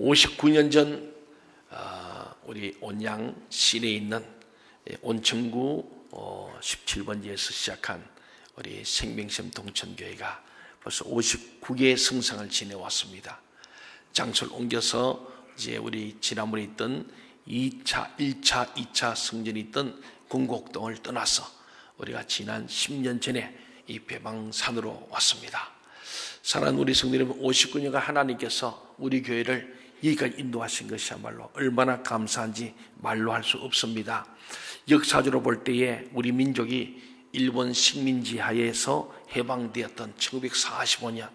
59년 전 우리 온양 시내에 있는 온천구 17번지에서 시작한 우리 생명샘 동천교회가 벌써 59개의 성상을 지내왔습니다. 장소를 옮겨서 이제 우리 지난번에 있던 2차, 1차, 2차 성전이 있던 공곡동을 떠나서 우리가 지난 10년 전에 이 배방산으로 왔습니다. 사랑하는 우리 성도 여러분, 59년간 하나님께서 우리 교회를 여기까지 인도하신 것이야말로 얼마나 감사한지 말로 할 수 없습니다. 역사적으로 볼 때에 우리 민족이 일본 식민지 하에서 해방되었던 1945년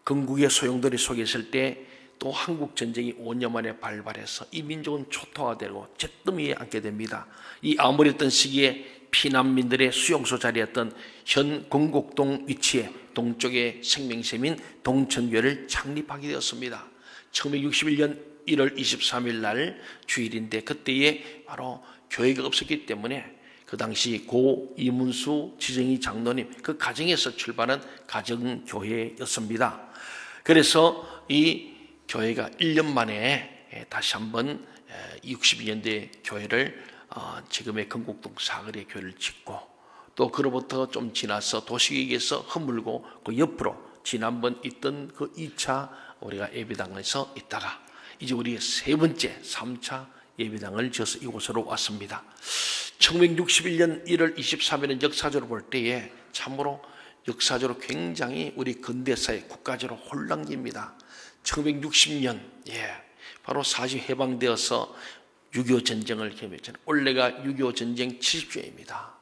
건국의 소용돌이 속에 있을 때 또 한국전쟁이 5년 만에 발발해서 이 민족은 초토화되고 잿더미에 앉게 됩니다. 이 암울했던 시기에 피난민들의 수용소 자리였던 현 건곡동 위치에 동쪽의 생명샘인 동천교회를 창립하게 되었습니다. 1961년 1월 23일 날 주일인데 그때에 바로 교회가 없었기 때문에 그 당시 고 이문수 지정이 장로님 그 가정에서 출발한 가정교회였습니다. 그래서 이 교회가 1년 만에 다시 한번 62년대 교회를 지금의 건곡동 사거리에 교회를 짓고 또 그로부터 좀 지나서 도시계획에서 허물고 그 옆으로 지난번 있던 그 2차 우리가 예배당에서 있다가 이제 우리 세 번째 3차 예배당을 지어서 이곳으로 왔습니다. 1961년 1월 23일은 역사적으로 볼 때에 참으로 역사적으로 굉장히 우리 근대사회 국가적으로 혼란기입니다. 1960년 바로 사실 해방되어서 6.25 전쟁을 경험했잖아요. 올해가 6.25 전쟁 70주년입니다.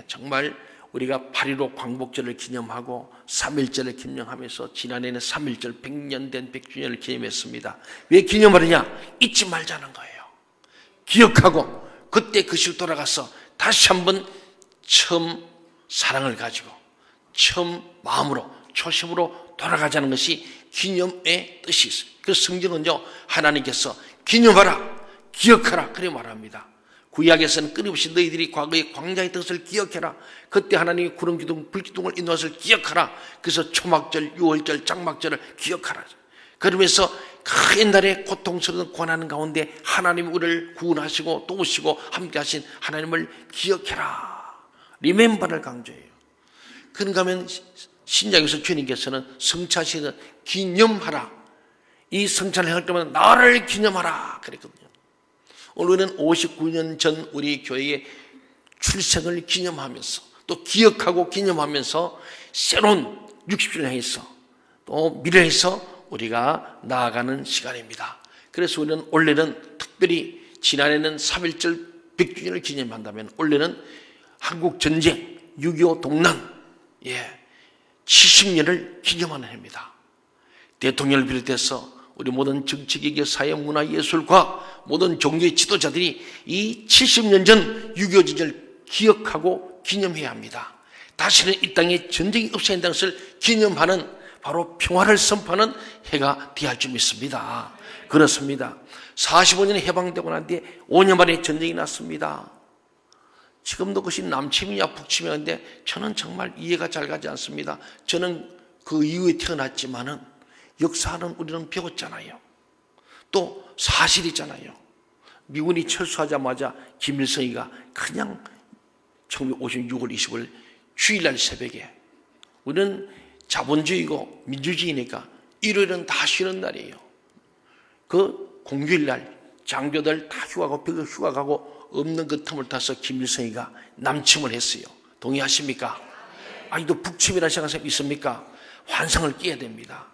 정말 우리가 8.15 광복절을 기념하고 3.1절을 기념하면서 지난해는 3.1절 100년 된 100주년을 기념했습니다. 왜 기념하느냐? 잊지 말자는 거예요. 기억하고 그때 그 시로 돌아가서 다시 한번 처음 사랑을 가지고 처음 마음으로 초심으로 돌아가자는 것이 기념의 뜻이 있어요. 그 성경은요 하나님께서 기념하라 기억하라 그래 말합니다. 구약에서는 끊임없이 너희들이 과거의 광야의 뜻을 기억해라. 그때 하나님이 구름기둥 불기둥을 인도한 것을 기억하라. 그래서 초막절, 유월절, 장막절을 기억하라. 그러면서 그 옛날에 고통스러운 고난 가운데 하나님이 우리를 구원하시고 도우시고 함께 하신 하나님을 기억해라. 리멤버를 강조해요. 그런가 하면 신약에서 주님께서는 성찬식은 기념하라. 이 성찬을 할 때마다 나를 기념하라 그랬거든요. 오늘은 59년 전 우리 교회의 출생을 기념하면서 또 기억하고 기념하면서 새로운 60주년 향해서 또 미래에서 우리가 나아가는 시간입니다. 그래서 우리는 올해는 특별히 지난해는 3.1절 100주년을 기념한다면 올해는 한국전쟁 6.25 동란 70년을 기념하는 해입니다. 대통령을 비롯해서 우리 모든 정치개혁, 사회, 문화, 예술과 모든 종교의 지도자들이 이 70년 전 6.25 전쟁을 기억하고 기념해야 합니다. 다시는 이 땅에 전쟁이 없어야 한다는 것을 기념하는 바로 평화를 선포하는 해가 되어야 할 줄 믿습니다. 그렇습니다. 45년에 해방되고 난 뒤에 5년 만에 전쟁이 났습니다. 지금도 그것이 남침이냐 북침이냐인데 저는 정말 이해가 잘 가지 않습니다. 저는 그 이후에 태어났지만은 역사는 우리는 배웠잖아요. 또 사실이잖아요. 미군이 철수하자마자 김일성이가 그냥 1956월 20일 주일날 새벽에 우리는 자본주의고 민주주의니까 일요일은 다 쉬는 날이에요. 그 공휴일날 장교들 다 휴가가고 벽에 휴가가고 없는 그 틈을 타서 김일성이가 남침을 했어요. 동의하십니까? 아직도 북침이라는 생각이 있습니까? 환상을 깨야 됩니다.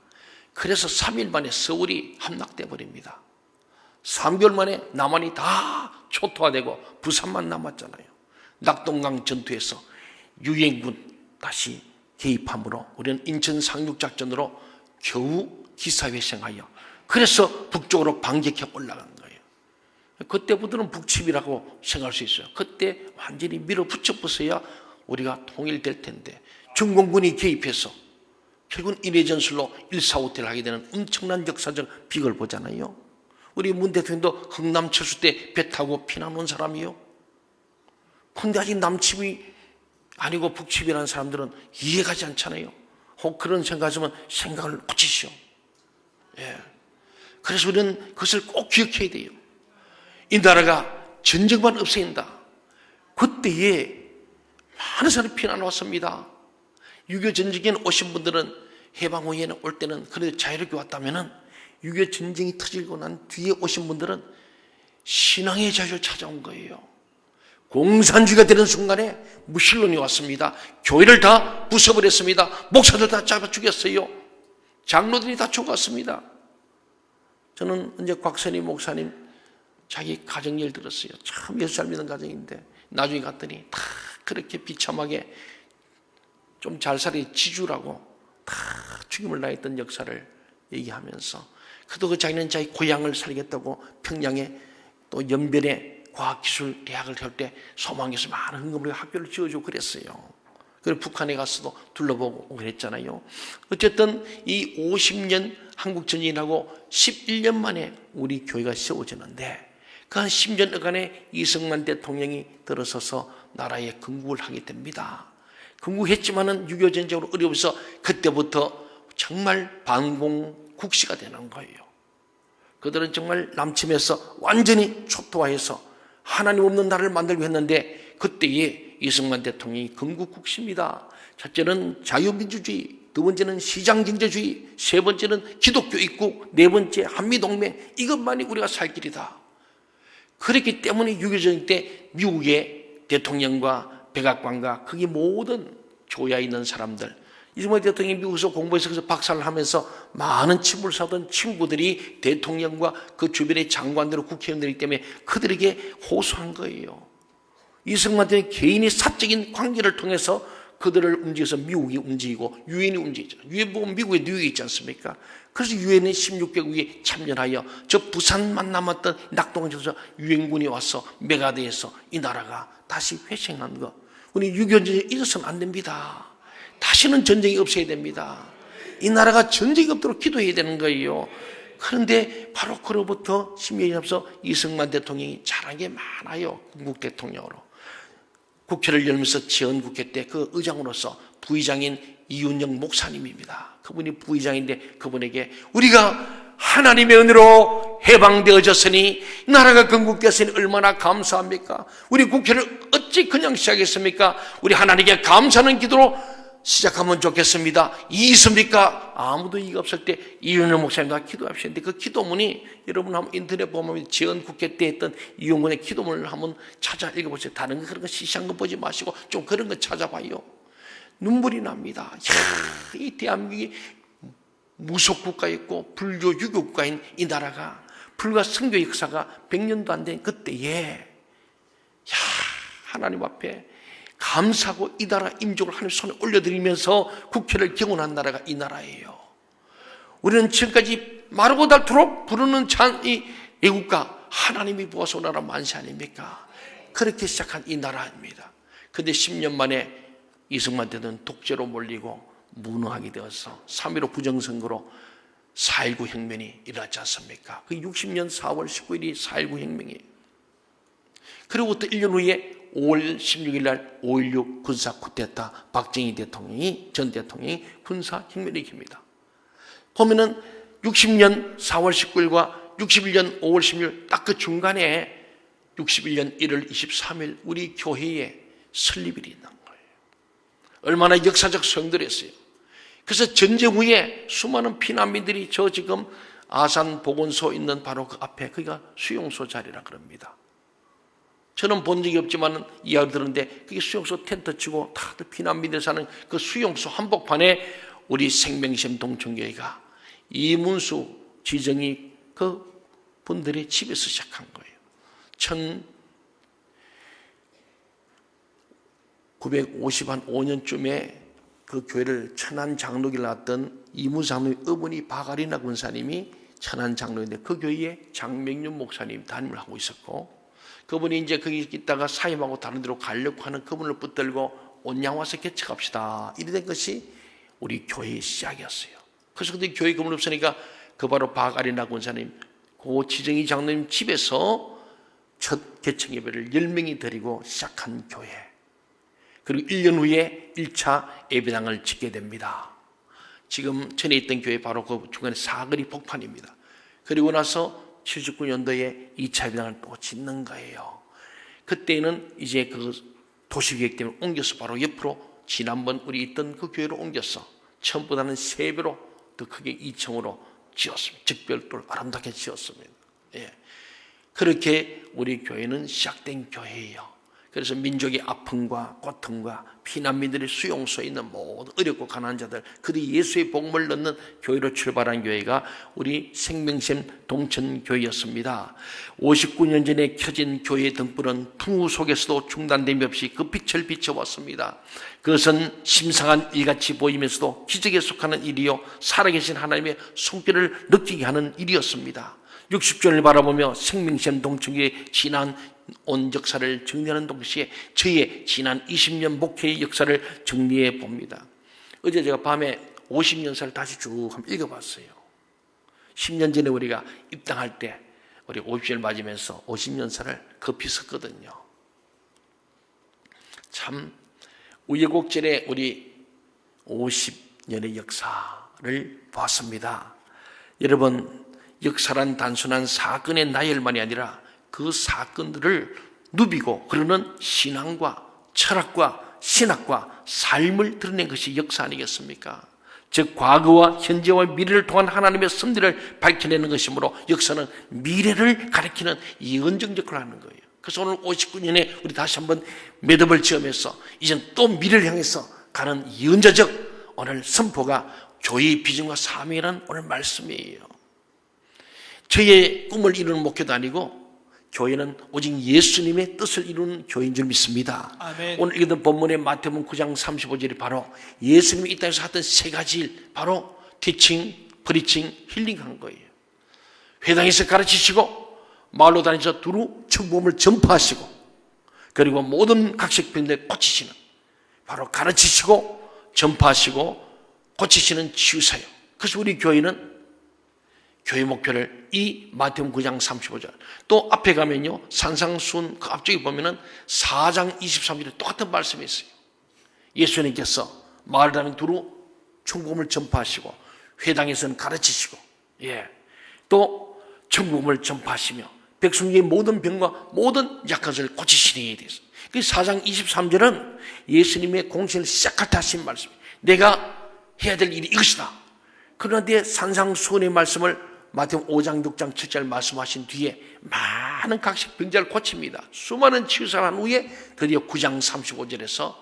그래서 3일 만에 서울이 함락돼 버립니다. 3개월 만에 남한이 다 초토화되고 부산만 남았잖아요. 낙동강 전투에서 유엔군 다시 개입함으로 우리는 인천 상륙작전으로 겨우 기사회생하여 그래서 북쪽으로 반격해 올라간 거예요. 그때부터는 북침이라고 생각할 수 있어요. 그때 완전히 밀어붙여버려야 우리가 통일될 텐데 중공군이 개입해서 결국은 인해전술로 145태를 하게 되는 엄청난 역사적 비극을 보잖아요. 우리 문 대통령도 흥남 철수 때 배 타고 피난 온 사람이요. 그런데 아직 남침이 아니고 북침이라는 사람들은 이해가지 않잖아요. 혹 그런 생각하시면 생각을 고치시오. 그래서 우리는 그것을 꼭 기억해야 돼요. 이 나라가 전쟁만 없앤다. 그때에 많은 사람이 피난 왔습니다. 6.25 전쟁에 오신 분들은 해방 후에 올 때는 그래도 자유롭게 왔다면은 6.25 전쟁이 터지고 난 뒤에 오신 분들은 신앙의 자유를 찾아온 거예요. 공산주의가 되는 순간에 무신론이 왔습니다. 교회를 다 부숴버렸습니다. 목사들 다 잡아 죽였어요. 장로들이 다 죽었습니다. 저는 이제 곽선희 목사님 자기 가정일 들었어요. 참 예수 잘 믿는 가정인데 나중에 갔더니 다 그렇게 비참하게 좀 잘 살이 지주라고 다 죽임을 당했던 역사를 얘기하면서 그도 그 자기는 자기 고향을 살겠다고 평양에 또 연변에 과학기술 대학을 할 때 소망에서 많은 헌금을 학교를 지어주고 그랬어요. 그리고 북한에 가서도 둘러보고 그랬잖아요. 어쨌든 이 50년 한국전쟁이라고 11년 만에 우리 교회가 세워지는데 그 한 10년간에 이승만 대통령이 들어서서 나라에 건국을 하게 됩니다. 건국했지만은 6.25 전쟁으로 어려워서 그때부터 정말 반공국시가 되는 거예요. 그들은 정말 남침해서 완전히 초토화해서 하나님 없는 나라를 만들고 했는데 그때에 이승만 대통령이 건국국시입니다. 첫째는 자유민주주의, 두 번째는 시장경제주의, 세 번째는 기독교 입국, 네 번째 한미동맹, 이것만이 우리가 살 길이다. 그렇기 때문에 6.25 전쟁 때 미국의 대통령과 백악관과 거기 모든 교회에 있는 사람들, 이승만 대통령이 미국에서 공부해서 그래서 박사를 하면서 많은 친분을 사던 친구들이 대통령과 그 주변의 장관들, 국회의원들이기 때문에 그들에게 호소한 거예요. 이승만 대통령이 개인의 사적인 관계를 통해서 그들을 움직여서 미국이 움직이고 유엔이 움직이죠. 유엔 보면 미국에 뉴욕에 있지 않습니까? 그래서 유엔의 16개국이 참여하여 저 부산만 남았던 낙동강에서 유엔군이 와서 메가드에서 이 나라가 다시 회생한 거. 우리 6.25 전쟁에 잊어서는 안 됩니다. 다시는 전쟁이 없어야 됩니다. 이 나라가 전쟁이 없도록 기도해야 되는 거예요. 그런데 바로 그로부터 10년이 앞서 이승만 대통령이 잘한 게 많아요. 건국 대통령으로. 국회를 열면서 재헌국회 때 그 의장으로서 부의장인 이윤영 목사님입니다. 그분이 부의장인데 그분에게 우리가 하나님의 은혜로 해방되어졌으니 나라가 건국되었으니 얼마나 감사합니까? 우리 국회를 어찌 그냥 시작했습니까? 우리 하나님께 감사하는 기도로 시작하면 좋겠습니다. 이의 있습니까? 아무도 이의가 없을 때 이윤영 목사님과 기도합시는데 그 기도문이 여러분 한번 인터넷 보면 재헌국회 때 했던 이윤군의 기도문을 한번 찾아 읽어보세요. 다른 그런 거 시시한 거 보지 마시고 좀 그런 거 찾아봐요. 눈물이 납니다. 이야, 이 대한민국이 무속국가였고 불교 유교국가인 이 나라가 불과 선교 역사가 100년도 안 된 그때에 하나님 앞에 감사하고 이 나라 임종을 하나님 손에 올려드리면서 국회를 경원한 나라가 이 나라예요. 우리는 지금까지 마르고 닳도록 부르는 이 애국가 하나님이 부어서 나라 만세 아닙니까? 그렇게 시작한 이 나라입니다. 그런데 10년 만에 이승만 대통령은 독재로 몰리고 무능하게 되어서 3.15 부정선거로 4.19 혁명이 일어났지 않습니까? 그 60년 4월 19일이 4.19 혁명이에요. 그리고부터 1년 후에 5월 16일 날 5.16 군사 쿠데타 박정희 대통령이 전 대통령이 군사 혁명을 일으킵니다. 보면은 60년 4월 19일과 61년 5월 16일 딱 그 중간에 61년 1월 23일 우리 교회에 설립일이 있는 거예요. 얼마나 역사적 소용돌이 했어요. 그래서 전쟁 후에 수많은 피난민들이 저 지금 아산 보건소 있는 바로 그 앞에 거기가 수용소 자리라 그럽니다. 저는 본 적이 없지만 이야기 들었는데 그게 수용소 텐트 치고 다들 피난민들 사는 그 수용소 한복판에 우리 생명심 동천교회가 이문수 지정이 그 분들의 집에서 시작한 거예요. 1955년쯤에 그 교회를 천안 장로교를 낳았던 이문수 장로의 어머니 박아리나 군사님이 천안 장로인데 그 교회에 장명윤 목사님 담임을 하고 있었고 그분이 이제 거기 있다가 사임하고 다른 데로 가려고 하는 그분을 붙들고 온양 와서 개척합시다. 이래 된 것이 우리 교회의 시작이었어요. 그래서 근데 교회 건물 없으니까 그 바로 박아리나 군사님, 그 지정희 장로님 집에서 첫 개척 예배를 10명이 드리고 시작한 교회. 그리고 1년 후에 1차 예배당을 짓게 됩니다. 지금 전에 있던 교회 바로 그 중간에 사거리 복판입니다. 그리고 나서 79년도에 2차 입당을 또 짓는 거예요. 그때는 이제 그 도시계획 때문에 옮겨서 바로 옆으로 지난번 우리 있던 그 교회로 옮겨서 처음보다는 3배로 더 크게 2층으로 지었습니다. 즉별도를 아름답게 지었습니다. 예. 그렇게 우리 교회는 시작된 교회예요. 그래서 민족의 아픔과 고통과 피난민들의 수용소에 있는 모든 어렵고 가난한 자들, 그들이 예수의 복음을 넣는 교회로 출발한 교회가 우리 생명샘 동천교회였습니다. 59년 전에 켜진 교회의 등불은 풍우 속에서도 중단됨이 없이 그 빛을 비춰왔습니다. 그것은 심상한 일같이 보이면서도 기적에 속하는 일이요, 살아계신 하나님의 손길을 느끼게 하는 일이었습니다. 60주년을 바라보며 생명샘 동천교회의 지난 온 역사를 정리하는 동시에 저의 지난 20년 목회의 역사를 정리해 봅니다. 어제 제가 밤에 50년사를 다시 쭉 한번 읽어봤어요. 10년 전에 우리가 입당할 때 우리 50주년을 맞으면서 50년사를 급히 썼거든요. 참 우여곡절에 우리 50년의 역사를 보았습니다. 여러분, 역사란 단순한 사건의 나열만이 아니라 그 사건들을 누비고 그러는 신앙과 철학과 신학과 삶을 드러낸 것이 역사 아니겠습니까? 즉 과거와 현재와 미래를 통한 하나님의 섭리를 밝혀내는 것이므로 역사는 미래를 가리키는 예언적 역할을 하는 거예요. 그래서 오늘 59년에 우리 다시 한번 매듭을 지으면서 이젠 또 미래를 향해서 가는 예언자적 오늘 선포가 교회의 비전과 사명이라는 오늘 말씀이에요. 저의 꿈을 이루는 목회도 아니고 교회는 오직 예수님의 뜻을 이루는 교회인 줄 믿습니다. 아멘. 오늘 읽은 본문의 마태복음 9장 35절이 바로 예수님이 이 땅에서 하던 3가지 일, 바로 티칭, 프리칭, 힐링한 거예요. 회당에서 가르치시고 마을로 다니셔서 두루 천복음을 전파하시고 그리고 모든 각색병들에 고치시는, 바로 가르치시고 전파하시고 고치시는 치유사요. 그래서 우리 교회는 교회 목표를 이 마태복음 9장 35절, 또 앞에 가면요 산상수훈 그 앞쪽에 보면은 4장 23절에 똑같은 말씀이 있어요. 예수님께서 마을 다니는 두루 천국음을 전파하시고 회당에서는 가르치시고, 또 천국음을 전파하시며 백성의 모든 병과 모든 약한 것을 고치시는 일에 대해서. 그 4장 23절은 예수님의 공생을 시작할 때 하신 말씀이에요. 내가 해야 될 일이 이것이다. 그런데 산상수훈의 말씀을 마태복음 5장, 6장, 7절 말씀하신 뒤에 많은 각식 병자를 고칩니다. 수많은 치유사를 한 후에 드디어 9장 35절에서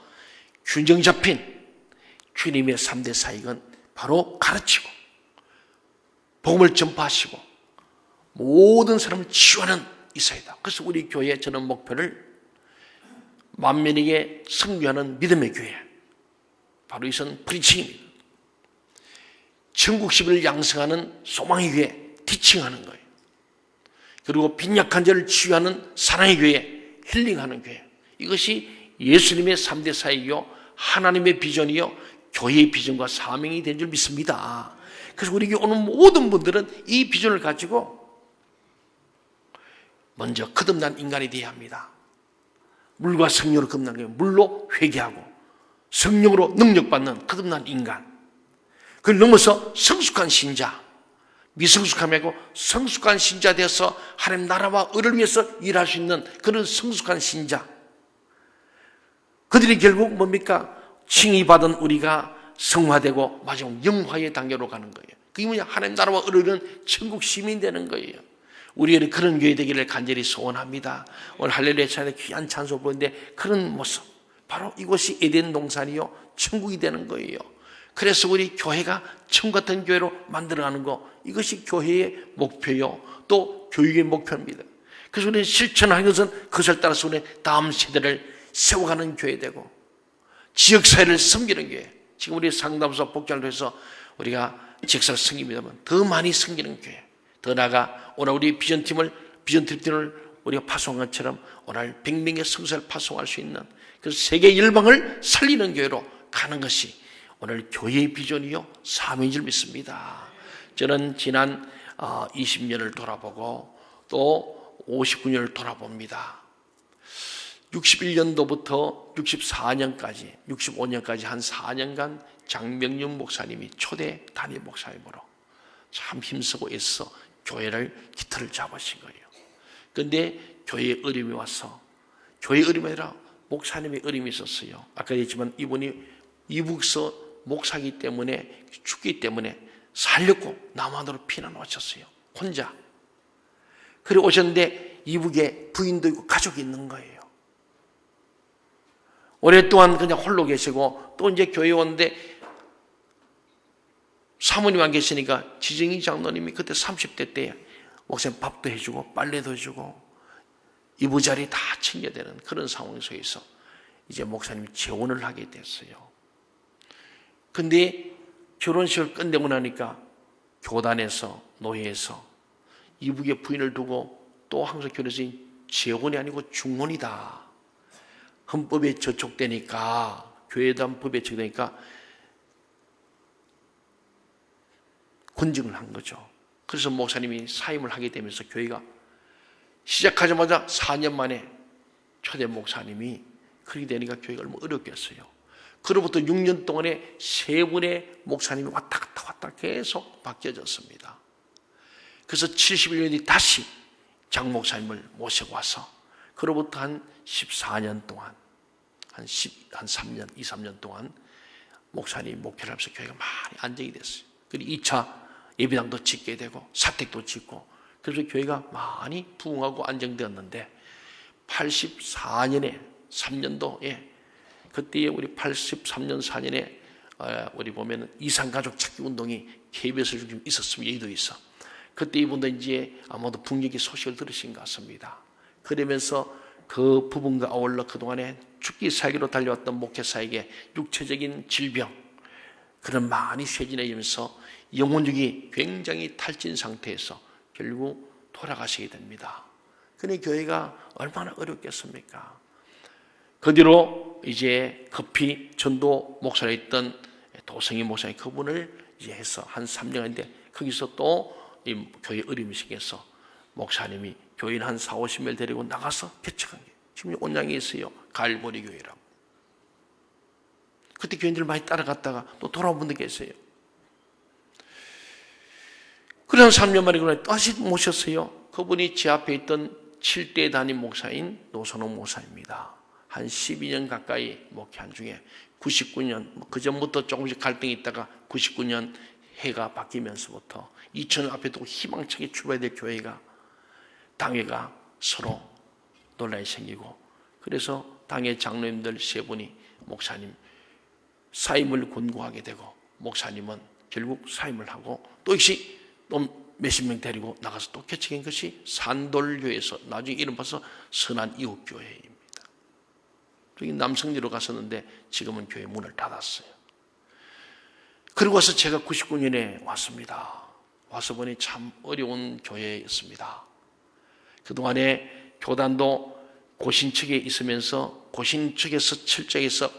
균형 잡힌 주님의 3대 사역은 바로 가르치고 복음을 전파하시고 모든 사람을 치유하는 이사이다. 그래서 우리 교회에 저는 목표를 만민에게 선교하는 믿음의 교회, 바로 이것은 프리칭입니다. 천국 시민을 양성하는 소망의 교회, 티칭하는 거예요. 그리고 빈약한 자를 치유하는 사랑의 교회, 힐링하는 교회. 이것이 예수님의 3대 사역이요, 하나님의 비전이요, 교회의 비전과 사명이 된 줄 믿습니다. 그래서 우리 교회 오는 모든 분들은 이 비전을 가지고 먼저 거듭난 인간이 되어야 합니다. 물과 성령으로 거듭난 거예요. 물로 회개하고 성령으로 능력받는 거듭난 인간. 그걸 넘어서 성숙한 신자, 미성숙함이 아니고 성숙한 신자 되어서 하나님 나라와 의를 위해서 일할 수 있는 그런 성숙한 신자. 그들이 결국 뭡니까? 칭의받은 우리가 성화되고 마지막 영화의 단계로 가는 거예요. 그게 뭐냐? 하나님 나라와 의를 위한 천국 시민 되는 거예요. 우리는 그런 교회 되기를 간절히 소원합니다. 오늘 할렐루야 찬양의 귀한 찬송 보는데 그런 모습, 바로 이곳이 에덴 동산이요 천국이 되는 거예요. 그래서 우리 교회가 천국 같은 교회로 만들어가는 거, 이것이 교회의 목표요, 또 교육의 목표입니다. 그래서 우리는 실천하는 것은 그것을 따라서 우리 다음 세대를 세워가는 교회 되고 지역사회를 섬기는 교회. 지금 우리 상담소 복장을 해서 우리가 지역사회 섬깁니다만 더 많이 섬기는 교회, 더 나아가 오늘 우리 비전팀을 우리가 파송한 것처럼 오늘 100명의 성사를 파송할 수 있는, 그래서 세계 열방을 살리는 교회로 가는 것이 오늘 교회의 비전이요 사명인 줄 믿습니다. 저는 지난 20년을 돌아보고 또 59년을 돌아봅니다. 61년도부터 64년까지 65년까지 한 4년간 장명윤 목사님이 초대 담임 목사님으로 참 힘쓰고 애써 교회를 기틀을 잡으신 거예요. 그런데 교회에 어려움이 와서, 교회의 어려움이 아니라 목사님의 어려움이 있었어요. 아까 얘기했지만 이분이 이북서 목사기 때문에, 죽기 때문에 살렸고 남한으로 피난 오셨어요. 혼자. 그리고 오셨는데 이북에 부인도 있고 가족이 있는 거예요. 오랫동안 그냥 홀로 계시고, 또 이제 교회에 오는데 사모님 안 계시니까 지정희 장로님이 그때 30대 때 목사님 밥도 해주고 빨래도 해주고 이부자리 다 챙겨야 되는 그런 상황 속에서 이제 목사님이 재혼을 하게 됐어요. 근데 결혼식을 끝내고 나니까 교단에서, 노예에서 이북의 부인을 두고 또 항상 결혼해서 재혼이 아니고 중혼이다, 헌법에 저촉되니까, 교회에 대한 법에 저촉되니까 권증을 한 거죠. 그래서 목사님이 사임을 하게 되면서 교회가 시작하자마자 4년 만에 초대 목사님이 그렇게 되니까 교회가 얼마나 어렵겠어요. 그로부터 6년 동안에 3분의 목사님이 왔다 갔다 계속 바뀌어졌습니다. 그래서 71년 뒤 다시 장 목사님을 모시고 와서 그로부터 한 14년 동안, 한 3년, 2, 3년 동안 목사님이 목회를 하면서 교회가 많이 안정이 됐어요. 그리고 2차 예배당도 짓게 되고 사택도 짓고, 그래서 교회가 많이 부흥하고 안정되었는데 84년에 3년도에 그때 우리 83년 4년에 우리 보면 이산가족 찾기 운동이 KBS에 좀 있었으면 여의도에 있어. 그때 이분도 이제 아마도 북녘의 소식을 들으신 것 같습니다. 그러면서 그 부분과 아울러 그동안에 죽기 살기로 달려왔던 목회사에게 육체적인 질병, 그런 많이 쇠진해지면서 영혼력이 굉장히 탈진 상태에서 결국 돌아가시게 됩니다. 그런데 교회가 얼마나 어렵겠습니까? 그 뒤로 이제 급히 전도 목사로 있던 도성희 목사님, 그분을 이제 해서 한 3년인데 거기서 또 이 교회 어려움이 생겨서 목사님이 교인 한 4, 50명 데리고 나가서 개척한 게 지금 온양에 있어요. 갈보리 교회라고. 그때 교인들 많이 따라갔다가 또 돌아온 분들 계세요. 그래서 3년 만에 그날 다시 모셨어요. 그분이 제 앞에 있던 7대 담임 목사인 노선호 목사입니다. 한 12년 가까이 목회한 중에 99년, 그 전부터 조금씩 갈등이 있다가 99년 해가 바뀌면서부터 2000년 앞에 또 희망차게 출발해야 될 교회가, 당회가 서로 논란이 생기고, 그래서 당회 장로님들 3분이 목사님 사임을 권고하게 되고, 목사님은 결국 사임을 하고 또 역시 또 몇십 명 데리고 나가서 또 개척한 것이 산돌교회에서 나중에 이름 봐서 선한이웃교회입니다. 여기 남성리로 갔었는데 지금은 교회 문을 닫았어요. 그리고 와서 제가 99년에 왔습니다. 와서 보니 참 어려운 교회였습니다. 그동안에 교단도 고신측에 있으면서 고신측에서 철저해서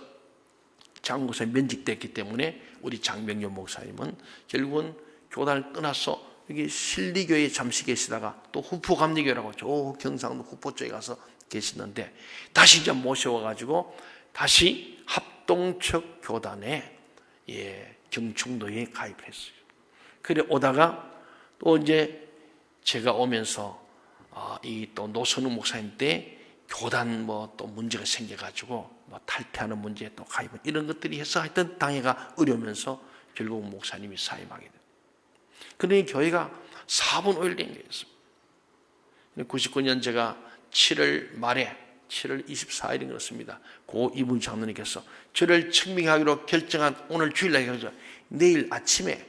장목사님 면직됐기 때문에 우리 장명렬 목사님은 결국은 교단을 떠나서 여기 신리교회에 잠시 계시다가 또 후포감리교회라고 저 경상도 후포 쪽에 가서 계시는데 다시 이제 모셔와가지고 다시 합동측 교단에 경충도에 가입을 했어요. 그래 오다가 또 이제 제가 오면서 이 또 노선우 목사님 때 교단 뭐 또 문제가 생겨가지고 뭐 탈퇴하는 문제 또 가입 이런 것들이 해서 하여튼 당회가 어려우면서 결국 목사님이 사임하게 됩니다. 그러니 교회가 4분 5일 된 거였습니다. 99년 제가 7월 말에 7월 24일인 그렇습니다. 고 이분 장로님께서 저를 청명하기로 결정한 오늘 주일날 그러죠. 내일 아침에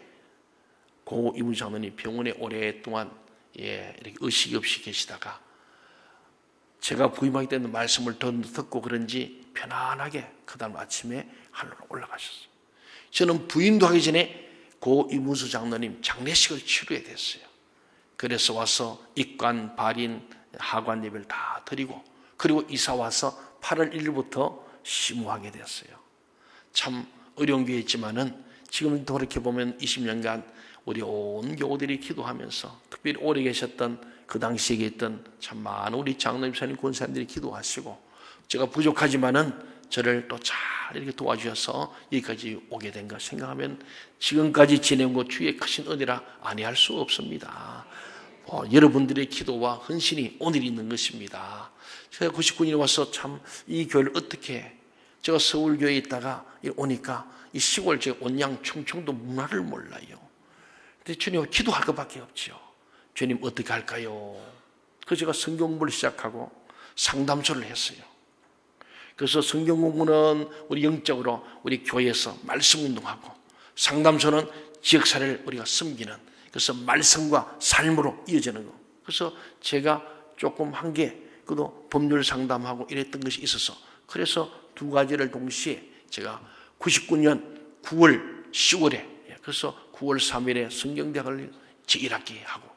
고 이분 장로님 병원에 오랫동안 이렇게 의식이 없이 계시다가 제가 부임하게 되는 말씀을 듣고 그런지 편안하게 그 다음 아침에 하늘로 올라가셨어요. 저는 부임도 하기 전에 고 이문수 장로님 장례식을 치르게 됐어요. 그래서 와서 입관, 발인, 하관 예배를 다 드리고 그리고 이사 와서 8월 1일부터 심호하게 됐어요. 참 어려운 교회였지만은 지금 돌이켜보면 20년간 우리 온 교우들이 기도하면서 특별히 오래 계셨던 그 당시에 있던 참 많은 우리 장로님, 사님, 권사님들이 기도하시고 제가 부족하지만은 저를 또 잘 이렇게 도와주셔서 여기까지 오게 된 것 생각하면 지금까지 지내온 것 주의 크신 은혜라 아니할 수 없습니다. 여러분들의 기도와 헌신이 오늘 있는 것입니다. 제가 99년에 와서 참 이 교회를 어떻게, 제가 서울교회에 있다가 오니까 이 시골 제 온양 충청도 문화를 몰라요. 근데 주님 기도할 것밖에 없죠. 주님 어떻게 할까요? 그래서 제가 성경 공부를 시작하고 상담소를 했어요. 그래서 성경 공부는 우리 영적으로 우리 교회에서 말씀 운동하고, 상담소는 지역사회를 우리가 섬기는, 그래서 말씀과 삶으로 이어지는 거. 그래서 제가 조금 한 게, 그도 법률 상담하고 이랬던 것이 있어서, 그래서 두 가지를 동시에 제가 99년 9월, 10월에, 그래서 9월 3일에 성경대학을 제1학기 하고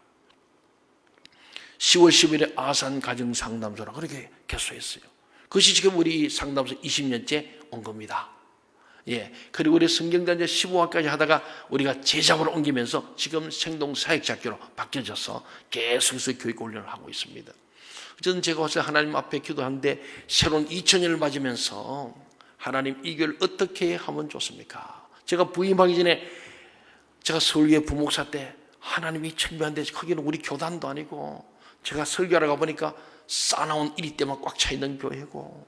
10월 10일에 아산 가정상담소라 그렇게 개소했어요. 그것이 지금 우리 상담소 20년째 온 겁니다. 그리고 우리 성경단체 15화까지 하다가 우리가 제자로 옮기면서 지금 생동사역자교로 바뀌어져서 계속해서 교육 훈련을 하고 있습니다. 저는 제가 와서 하나님 앞에 기도하는데 새로운 2000년을 맞으면서 하나님 이 교회를 어떻게 하면 좋습니까? 제가 부임하기 전에 제가 서울교회 부목사 때 하나님이 천비한데 거기는 우리 교단도 아니고, 제가 설교하러 가보니까 싸나운 이리 때만 꽉 차있는 교회고,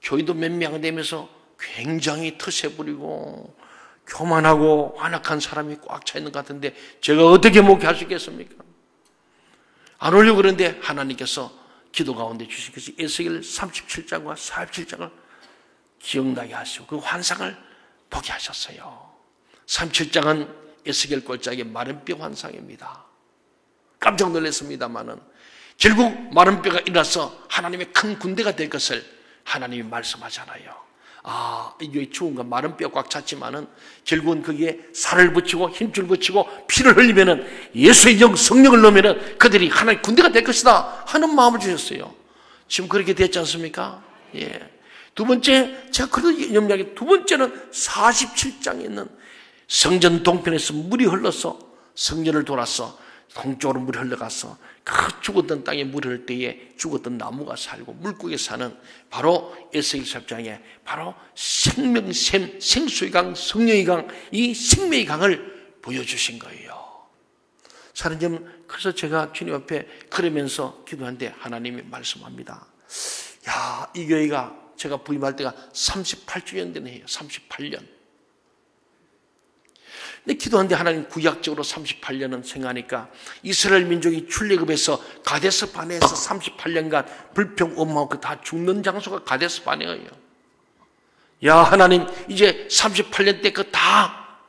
교회도 몇 명 되면서 굉장히 터세 부리고 교만하고 완악한 사람이 꽉 차있는 것 같은데 제가 어떻게 목회할 수 있겠습니까? 안 오려고 그러는데 하나님께서 기도 가운데 주신 것이 에스겔 37장과 47장을 기억나게 하시고 그 환상을 보게 하셨어요. 37장은 에스겔 꼴짝의 마른 뼈 환상입니다. 깜짝 놀랐습니다마는 결국 마른 뼈가 일어나서 하나님의 큰 군대가 될 것을 하나님이 말씀하잖아요. 이게 죽은 건 마른 뼈 꽉 찼지만은 결국은 거기에 살을 붙이고 힘줄 붙이고 피를 흘리면은 예수의 영 성령을 넣으면은 그들이 하나님의 군대가 될 것이다 하는 마음을 주셨어요. 지금 그렇게 됐지 않습니까? 두 번째, 제가 그런 염려하게, 두 번째는 47장에 있는 성전 동편에서 물이 흘러서 성전을 돌아서 동쪽으로 물이 흘러가서 그 죽었던 땅에 물이 흘릴 때에 죽었던 나무가 살고 물고기 사는 바로 에스겔 10장에 바로 생명샘, 생수의 강, 성령의 강, 이 생명의 강을 보여주신 거예요. 사랑님, 그래서 제가 주님 앞에 그러면서 기도하는데 하나님이 말씀합니다. 이 교회가 제가 부임할 때가 38주년 된 해예요. 38년. 근데 기도하는데 하나님 구약적으로 38년은 생각하니까 이스라엘 민족이 출애굽에서 가데스 바네에서 38년간 불평 엄마하고 그 다 죽는 장소가 가데스 바네예요. 하나님 이제 38년 때 그 다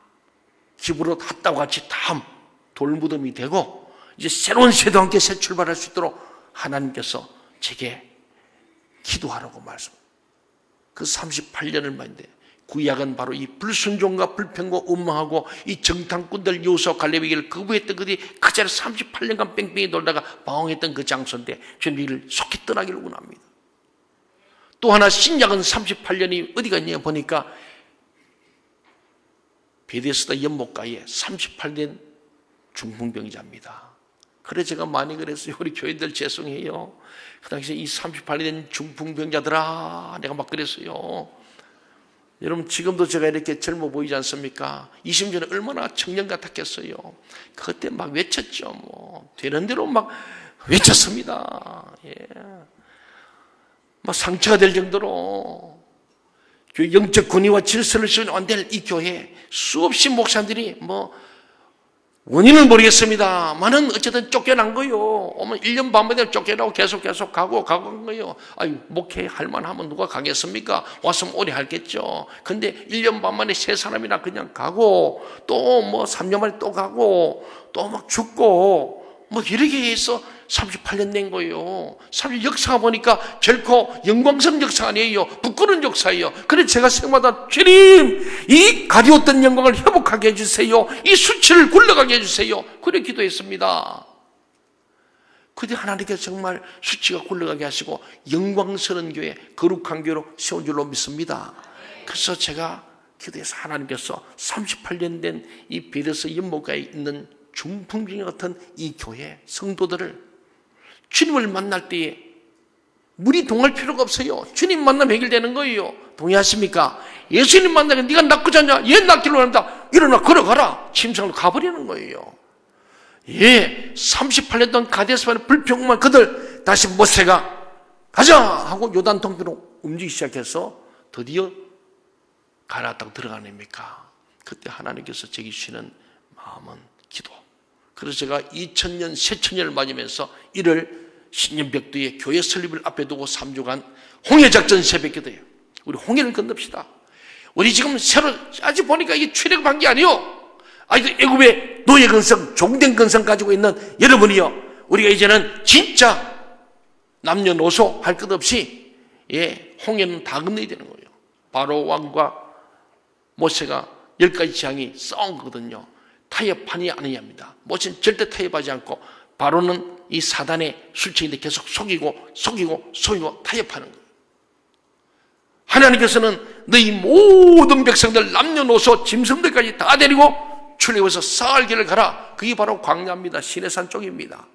기부로 핫다고 같이 다 돌무덤이 되고 이제 새로운 세대와 함께 새 출발할 수 있도록 하나님께서 제게 기도하라고 말씀. 그 38년을 말인데 구약은 바로 이 불순종과 불평과 원망하고 이 정탐꾼들 요수와 갈렙에게를 거부했던 그들이 그 자리에 38년간 뺑뺑이 돌다가 방황했던 그 장소인데 주님을 속히 떠나기를 원합니다. 또 하나 신약은 38년이 어디가 있냐 보니까 베데스다 연못가에 38년 중풍병자입니다. 그래 제가 많이 그랬어요. 우리 교회들 죄송해요. 그 당시에 이 38년 중풍병자들아 내가 막 그랬어요. 여러분 지금도 제가 이렇게 젊어 보이지 않습니까? 20년 전에 얼마나 청년 같았겠어요. 그때 막 외쳤죠. 되는 대로 막 외쳤습니다. 막 상처가 될 정도로 영적 권위와 질서를 세우는 안 될 이 교회 수없이 목사들이 원인은 모르겠습니다만은 어쨌든 쫓겨난 거예요. 오면 1년 반 만에 쫓겨나고 계속 가고 간 거예요. 목회할 만하면 누가 가겠습니까? 왔으면 오래 할겠죠. 근데 1년 반 만에 세 사람이나 그냥 가고 또 3년 만에 또 가고 또 막 죽고 이렇게 해서 38년 된 거예요. 30 역사가 보니까 결코 영광스러운 역사 아니에요. 부끄러운 역사예요. 그래서 제가 생마다 주님 이 가리웠던 영광을 회복하게 해주세요. 이 수치를 굴러가게 해주세요. 그래 기도했습니다. 그때 하나님께서 정말 수치가 굴러가게 하시고 영광스러운 교회, 거룩한 교회로 세운 줄로 믿습니다. 그래서 제가 기도해서 하나님께서 38년 된 이 베데스 연못가에 있는 중풍병 같은 이 교회 성도들을 주님을 만날 때에 물이 동할 필요가 없어요. 주님 만나면 해결되는 거예요. 동의하십니까? 예수님 만나면 네가 낫고 자냐? 얘 낫기로 한다. 일어나 걸어가라. 침상으로 가버리는 거예요. 예, 38년 동안 가데스바네 불평만 그들 다시 모세가 가자 하고 요단 동편으로 움직이기 시작해서 드디어 가나안 땅 들어가냅니까? 그때 하나님께서 제게 주시는 마음은 기도. 그래서 제가 2000년 새천년을 맞으면서 이를 신년벽두에 교회 설립을 앞에 두고 3주간 홍해작전 새벽기도예요. 우리 홍해를 건넙시다. 우리 지금 새로 아직 보니까 이게 출애굽한 게 아니요. 아직도 애굽의 노예 근성, 종된 근성 가지고 있는 여러분이요. 우리가 이제는 진짜 남녀노소 할 것 없이 홍해는 다 건너야 되는 거예요. 바로 왕과 모세가 10가지 재앙이 싸운 거거든요. 타협하니 아니냐 합니다. 모세는 절대 타협하지 않고 바로는 이 사단의 술책인데 계속 속이고 타협하는 거예요. 하나님께서는 너희 모든 백성들 남녀노소 짐승들까지 다 데리고 출애굽해서 사흘 길을 가라. 그게 바로 광야입니다. 시내산 쪽입니다.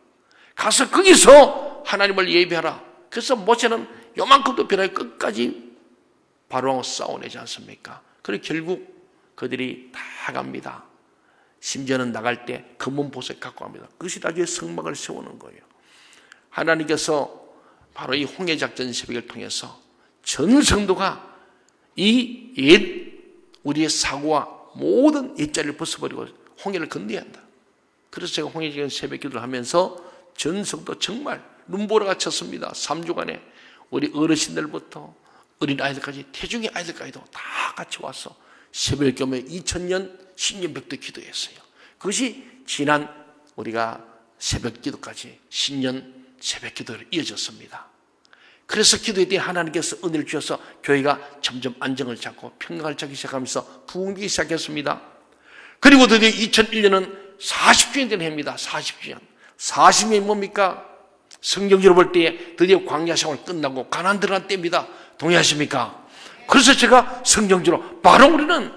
가서 거기서 하나님을 예배하라. 그래서 모세는 요만큼도 변하게 끝까지 바로하고 싸워내지 않습니까? 그리고 결국 그들이 다 갑니다. 심지어는 나갈 때 검은 보석 갖고 갑니다. 그것이 나중에 성막을 세우는 거예요. 하나님께서 바로 이 홍해작전 새벽을 통해서 전 성도가 이 옛 우리의 사고와 모든 옛자리를 벗어버리고 홍해를 건너야 한다. 그래서 제가 홍해작전 새벽 기도를 하면서 전 성도 정말 눈보라가 쳤습니다. 3주간에 우리 어르신들부터 어린아이들까지 태중의 아이들까지도 다 같이 와서 새벽 기도에 2000년 신년벽도 기도했어요. 그것이 지난 우리가 새벽 기도까지 신년 새벽 기도로 이어졌습니다. 그래서 기도에 대해 하나님께서 은혜를 주셔서 교회가 점점 안정을 잡고 평강을 찾기 시작하면서 부흥되기 시작했습니다. 그리고 드디어 2001년은 40주년 된 해입니다. 40주년. 40년이 뭡니까? 성경적으로 볼 때 드디어 광야 생활 끝나고 가나안 들어간 때입니다. 동의하십니까? 그래서 제가 성경적으로 바로 우리는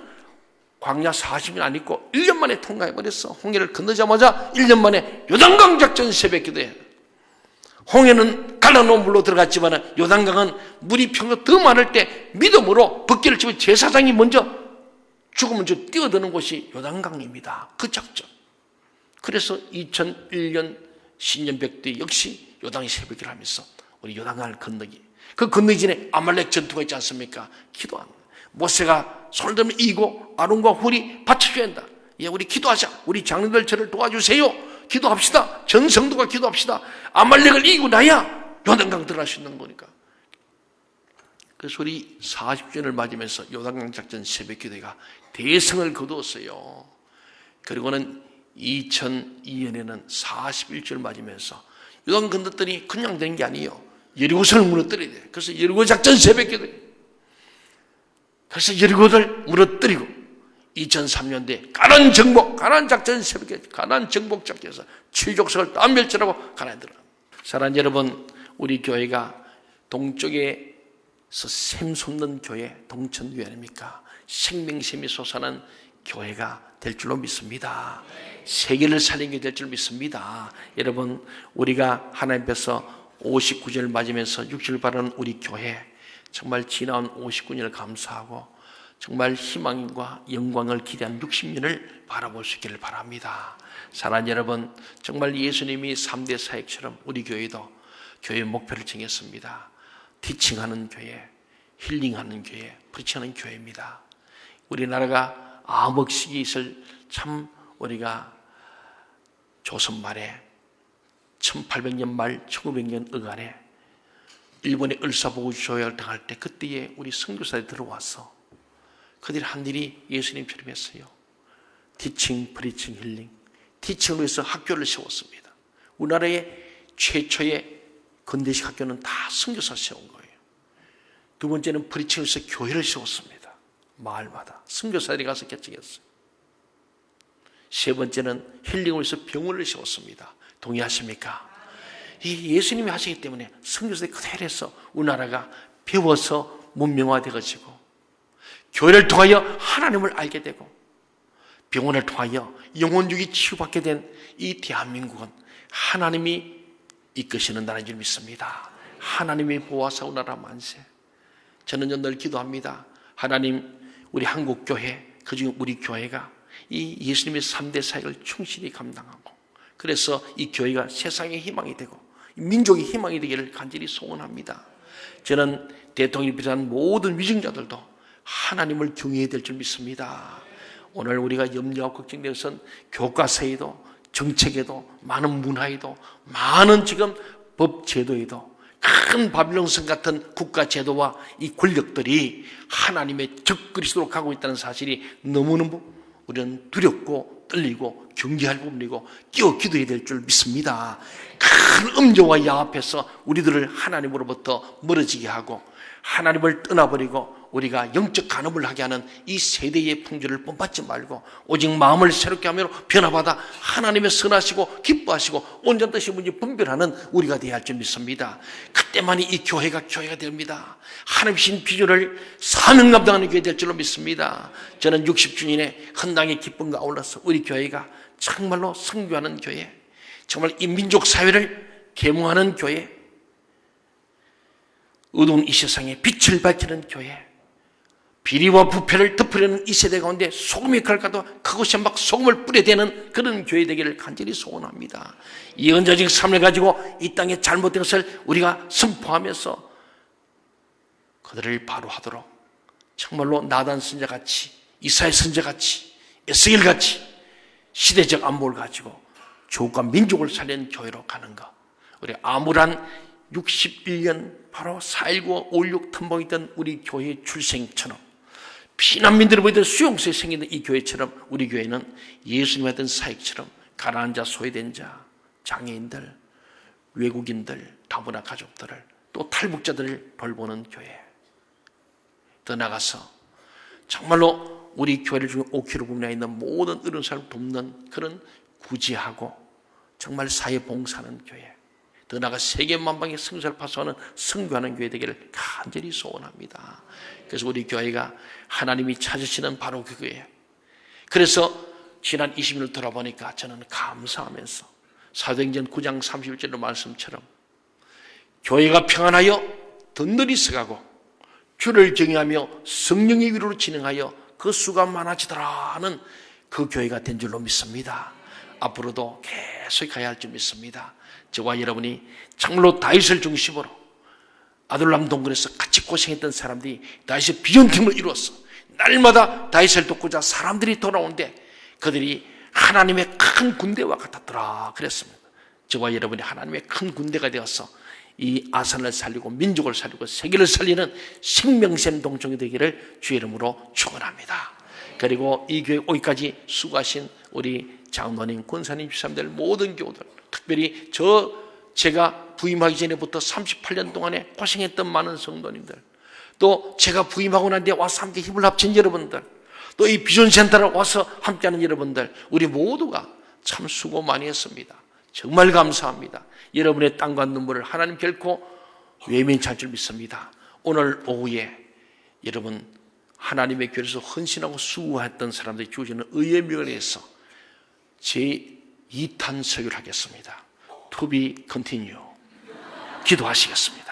광야 40년 안 있고 1년 만에 통과해버렸어. 홍해를 건너자마자 1년 만에 요단강 작전 새벽 기도해. 홍해는 갈라놓은 물로 들어갔지만 요단강은 물이 평소 더 많을 때 믿음으로 벗기를 치면 제사장이 먼저 죽으면 저 뛰어드는 곳이 요단강입니다. 그 작전. 그래서 2001년 신년벽두에 역시 요단의 새벽기를 하면서 우리 요단강을 건너기. 그 건너기 전에 아말렉 전투가 있지 않습니까? 기도합니다. 모세가 손을 들면 이기고 아론과 훌이 받쳐줘야 한다. 예, 우리 기도하자. 우리 장로들 저를 도와주세요. 기도합시다. 전 성도가 기도합시다. 아말렉을 이기고 나야 요단강 들어갈 수 있는 거니까. 그래서 우리 40주년을 맞으면서 요단강 작전 새벽 기도가 대성을 거두었어요. 그리고는 2002년에는 41주를 맞으면서 요단 건넜더니 그냥 된 게 아니에요. 여리고성을 무너뜨려야 돼. 그래서 여리고 작전 새벽 기도. 그래서 여리고를 무너뜨리고 2003년도에 가나안 작전 새벽에 가나안 정복 작전에서 7족속을 다 멸절하고 가나안에 들어갑니다. 사랑하는 여러분, 우리 교회가 동쪽에서 샘 솟는 교회, 동천교회 아닙니까? 생명샘이 솟아나는 교회가 될 줄로 믿습니다. 세계를 살리게 될 줄 믿습니다. 여러분, 우리가 하나님 앞에서 59년을 맞으면서 60을 바라는 우리 교회, 정말 지나온 59년을 감사하고 정말 희망과 영광을 기대한 60년을 바라볼 수 있기를 바랍니다. 사랑하는 여러분, 정말 예수님이 3대 사역처럼 우리 교회도 교회 목표를 정했습니다. 티칭하는 교회, 힐링하는 교회, 프리칭하는 교회입니다. 우리나라가 암흑시기 있을 참 우리가 조선 말에 1800년 말 1900년 어간에 일본의 을사보고 조약을 당할 때 그때에 우리 선교사들이 들어와서 그들이 한 일이 예수님처럼 했어요. 티칭, 프리칭, 힐링. 티칭으로 해서 학교를 세웠습니다. 우리나라의 최초의 근대식 학교는 다 선교사 세운 거예요. 두 번째는 프리칭으로 해서 교회를 세웠습니다. 마을마다 선교사들이 가서 개척했어요. 세 번째는 힐링으로 해서 병원을 세웠습니다. 동의하십니까? 이 예수님이 하시기 때문에 선교사들이 그대로 해서 우리나라가 배워서 문명화되어지고 교회를 통하여 하나님을 알게 되고 병원을 통하여 영혼육이 치유받게 된 이 대한민국은 하나님이 이끄시는 나라인 줄 믿습니다. 하나님이 보호하사 우리나라 만세. 저는 늘 기도합니다. 하나님, 우리 한국교회, 그중에 우리 교회가 이 예수님의 3대 사역을 충실히 감당하고 그래서 이 교회가 세상의 희망이 되고 민족의 희망이 되기를 간절히 소원합니다. 저는 대통령을 비롯한 모든 위정자들도 하나님을 경외해야 될 줄 믿습니다. 오늘 우리가 염려하고 걱정되는 것은 교과서에도 정책에도 많은 문화에도 많은 지금 법 제도에도 큰 바빌론성 같은 국가 제도와 이 권력들이 하나님의 적그리스도로 가고 있다는 사실이 너무너무 우리는 두렵고 떨리고 경계할 부분이고 끼어 기도해야 될 줄 믿습니다. 큰 음조와 야 앞에서 우리들을 하나님으로부터 멀어지게 하고 하나님을 떠나버리고 우리가 영적 간음을 하게 하는 이 세대의 풍조를 본받지 말고 오직 마음을 새롭게 하며 변화받아 하나님의 선하시고 기뻐하시고 온전한 뜻이 뭔지 분별하는 우리가 되어야 할 줄 믿습니다. 그때만이 이 교회가 됩니다. 하나님신 비전을 사명 감당하는 교회 될 줄로 믿습니다. 저는 60주년의 헌당의 기쁨과 아울러서 우리 교회가 정말로 선교하는 교회, 정말 이 민족 사회를 계몽하는 교회, 어두운 이 세상에 빛을 밝히는 교회, 비리와 부패를 덮으려는 이 세대 가운데 소금의 칼까도 그것이 막 소금을 뿌려대는 그런 교회 되기를 간절히 소원합니다. 이 언자적 삶을 가지고 이 땅에 잘못된 것을 우리가 선포하면서 그들을 바로 하도록 정말로 나단 선자같이 이사야 선자같이 에스겔같이 시대적 안목을 가지고 조국과 민족을 살리는 교회로 가는 것, 우리 암울한 61년 바로 4.19, 5.16 텀벙이던 우리 교회의 출생처럼 피난민들을 보이던 수용소에 생기는 이 교회처럼 우리 교회는 예수님 했던 사역처럼 가난한 자, 소외된 자, 장애인들, 외국인들, 다문화 가족들을 또 탈북자들을 돌보는 교회. 더 나가서 정말로 우리 교회를 중에 5km 분야에 있는 모든 어려운 사람을 돕는 그런 구제하고 정말 사회 봉사하는 교회. 더 나아가 세계 만방의 성사를 파수하는 선교하는 교회 되기를 간절히 소원합니다. 그래서 우리 교회가 하나님이 찾으시는 바로 그 교회. 그래서 지난 20년을 돌아보니까 저는 감사하면서 사도행전 9장 31절의 말씀처럼 교회가 평안하여 든든히 서가고 주를 경외하며 성령의 위로로 진행하여 그 수가 많아지더라 하는 그 교회가 된 줄로 믿습니다. 앞으로도 계속 가야 할 줄 믿습니다. 저와 여러분이 정말로 다윗을 중심으로 아둘람 동굴에서 같이 고생했던 사람들이 다윗의 비전팀을 이루었어. 날마다 다윗을 돕고자 사람들이 돌아오는데 그들이 하나님의 큰 군대와 같았더라 그랬습니다. 저와 여러분이 하나님의 큰 군대가 되어서 이 아산을 살리고 민족을 살리고 세계를 살리는 생명샘 동정이 되기를 주의 이름으로 축원합니다. 그리고 이 교회 오기까지 수고하신 우리 장로님, 권사님, 집사님들 모든 교우들, 특별히 제가 부임하기 전에부터 38년 동안에 고생했던 많은 성도님들, 또 제가 부임하고 난 뒤에 와서 함께 힘을 합친 여러분들, 또 이 비전센터를 와서 함께하는 여러분들, 우리 모두가 참 수고 많이 했습니다. 정말 감사합니다. 여러분의 땀과 눈물을 하나님 결코 외면치 않을 줄 믿습니다. 오늘 오후에 여러분 하나님의 교회에서 헌신하고 수고했던 사람들이 주어지는 의의 묘리에서 제 2탄 설교를 하겠습니다. To be continue. 기도하시겠습니다.